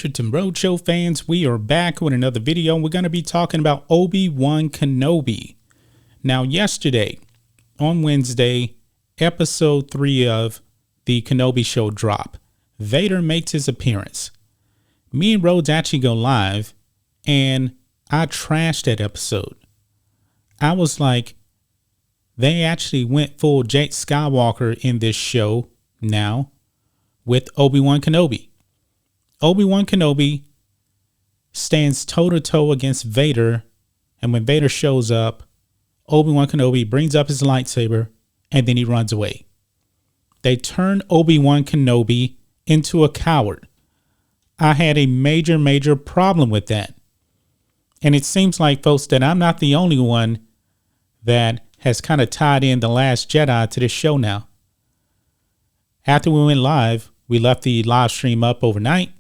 Matrixx and Roadshow fans, we are back with another video. We're going to be talking about Obi-Wan Kenobi. Now, yesterday, on Wednesday, episode 3 of the Kenobi show drop. Vader makes his appearance. Me and Rhodes actually go live, and I trashed that episode. I was like, they actually went full Jake Skywalker in this show now with Obi-Wan Kenobi. Obi-Wan Kenobi stands toe-to-toe against Vader, and when Vader shows up, Obi-Wan Kenobi brings up his lightsaber, and then he runs away. They turn Obi-Wan Kenobi into a coward. I had a major problem with that. And it seems like, folks, that I'm not the only one that has kind of tied in The Last Jedi to this show now. After we went live, we left the live stream up overnight.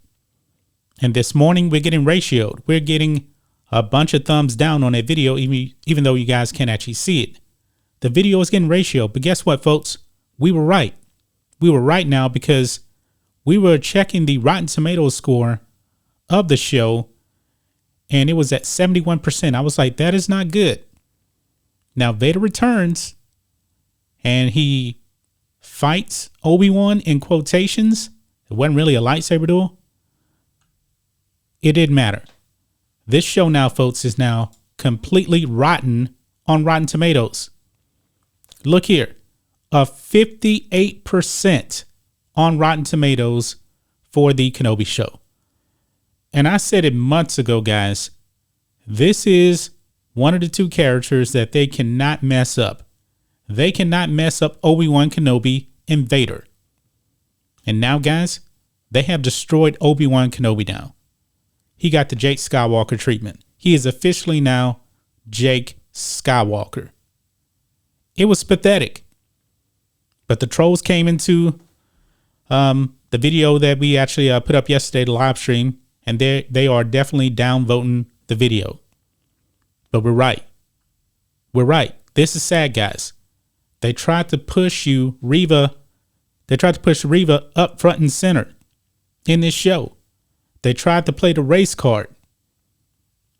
And this morning, we're getting ratioed. We're getting a bunch of thumbs down on that video, even though you guys can't actually see it. The video is getting ratioed. But guess what, folks? We were right. We were right now because we were checking the Rotten Tomatoes score of the show, and it was at 71%. I was like, that is not good. Now, Vader returns, and he fights Obi-Wan in quotations. It wasn't really a lightsaber duel. It didn't matter. This show now, folks, is now completely rotten on Rotten Tomatoes. Look here, a 58% on Rotten Tomatoes for the Kenobi show. And I said it months ago, guys, this is one of the two characters that they cannot mess up. They cannot mess up Obi-Wan Kenobi and Vader. And now, guys, they have destroyed Obi-Wan Kenobi now. He got the Jake Skywalker treatment. He is officially now Jake Skywalker. It was pathetic. But the trolls came into the video that we actually put up yesterday, the live stream, and they are definitely downvoting the video. But we're right. We're right. This is sad, guys. They tried to push Reva up front and center in this show. They tried to play the race card,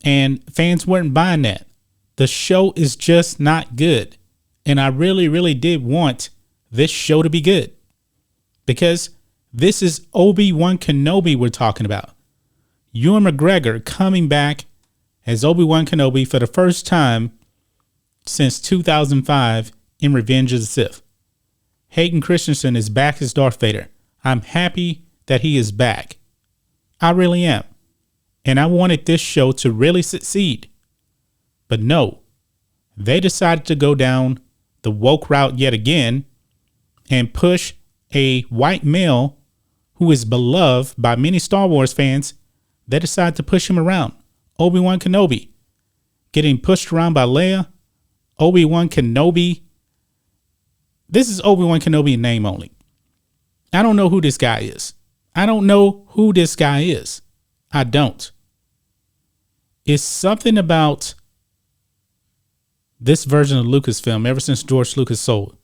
and fans weren't buying that. The show is just not good. And I really did want this show to be good, because this is Obi-Wan Kenobi we're talking about. Ewan McGregor coming back as Obi-Wan Kenobi for the first time since 2005 in Revenge of the Sith. Hayden Christensen is back as Darth Vader. I'm happy that he is back. I really am. And I wanted this show to really succeed. But no, they decided to go down the woke route yet again and push a white male who is beloved by many Star Wars fans. They decided to push him around. Obi-Wan Kenobi getting pushed around by Leia. Obi-Wan Kenobi. This is Obi-Wan Kenobi in name only. I don't know who this guy is. I don't know who this guy is. I don't. It's something about this version of Lucasfilm ever since George Lucas sold.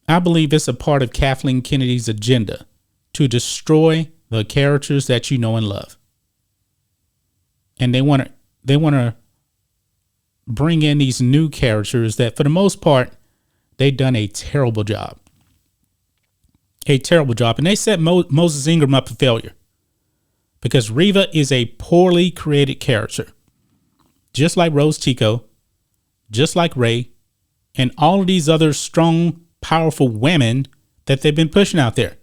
I believe it's a part of Kathleen Kennedy's agenda to destroy the characters that you know and love. And they want to bring in these new characters that, for the most part, they've done a terrible job. A terrible job. And they set Moses Ingram up for failure, because Reva is a poorly created character, just like Rose Tico, just like Rey, and all of these other strong, powerful women that they've been pushing out there.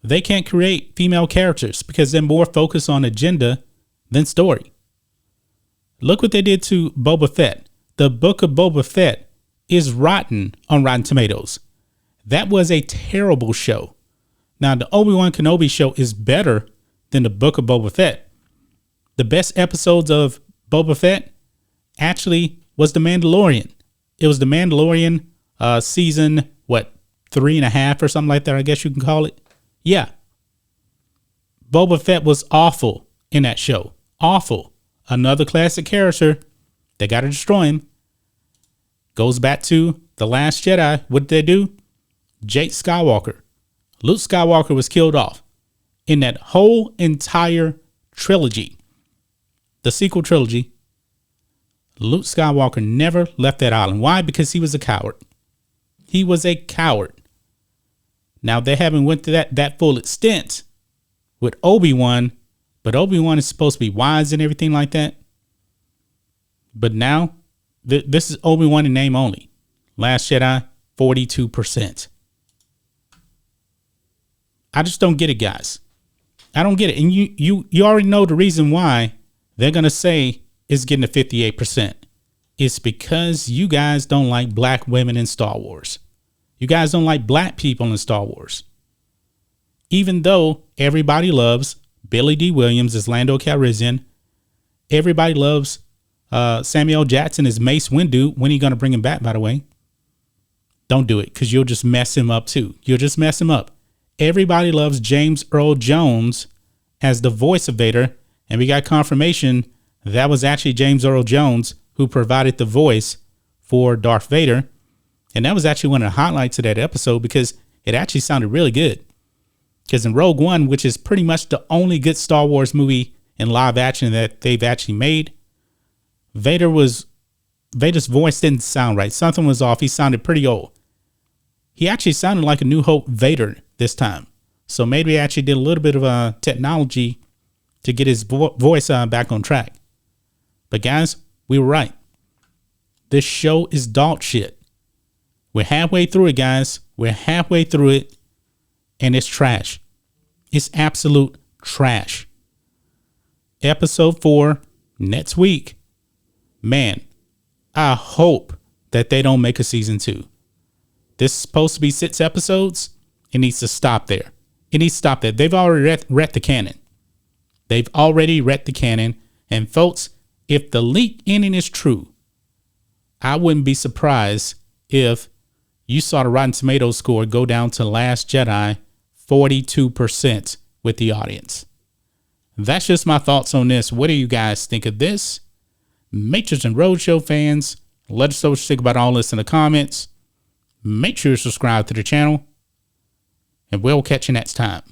They can't create female characters because they're more focused on agenda than story. Look what they did to Boba Fett. The Book of Boba Fett is rotten on Rotten Tomatoes. That was a terrible show. Now, the Obi-Wan Kenobi show is better than the Book of Boba Fett. The best episodes of Boba Fett actually was The Mandalorian. It was The Mandalorian season, 3.5 or something like that, I guess you can call it. Yeah. Boba Fett was awful in that show. Awful. Another classic character. They got to destroy him. Goes back to The Last Jedi. What did they do? Jake Skywalker. Luke Skywalker was killed off. in that whole entire trilogy, the sequel trilogy, Luke Skywalker never left that island. Why? Because he was a coward. He was a coward. Now, they haven't went to that full extent with Obi-Wan, but Obi-Wan is supposed to be wise and everything like that. But now, this is Obi-Wan in name only. Last Jedi, 42%. I just don't get it, guys. I don't get it. And you already know the reason why they're going to say it's getting to 58%. It's because you guys don't like black women in Star Wars. You guys don't like black people in Star Wars. Even though everybody loves Billy D. Williams as Lando Calrissian, everybody loves Samuel Jackson as Mace Windu. When are you going to bring him back, by the way? Don't do it, because you'll just mess him up too. You'll just mess him up. Everybody loves James Earl Jones as the voice of Vader, and we got confirmation that was actually James Earl Jones who provided the voice for Darth Vader. And that was actually one of the highlights of that episode, because it actually sounded really good. Because in Rogue One, which is pretty much the only good Star Wars movie in live action that they've actually made, Vader's voice didn't sound right. Something was off. He sounded pretty old. He actually sounded like a New Hope Vader this time. So maybe he actually did a little bit of technology to get his voice back on track. But guys, we were right. This show is dog shit. We're halfway through it, guys. We're halfway through it, and it's trash. It's absolute trash. Episode 4 next week. Man, I hope that they don't make a season 2. This is supposed to be 6 episodes. It needs to stop there. It needs to stop there. They've already read the canon. They've already read the canon. And folks, if the leak ending is true, I wouldn't be surprised if you saw the Rotten Tomatoes score go down to Last Jedi 42% with the audience. That's just my thoughts on this. What do you guys think of this? Matrixx and Roadshow fans, let us know what you think about all this in the comments. Make sure you subscribe to the channel, and we'll catch you next time.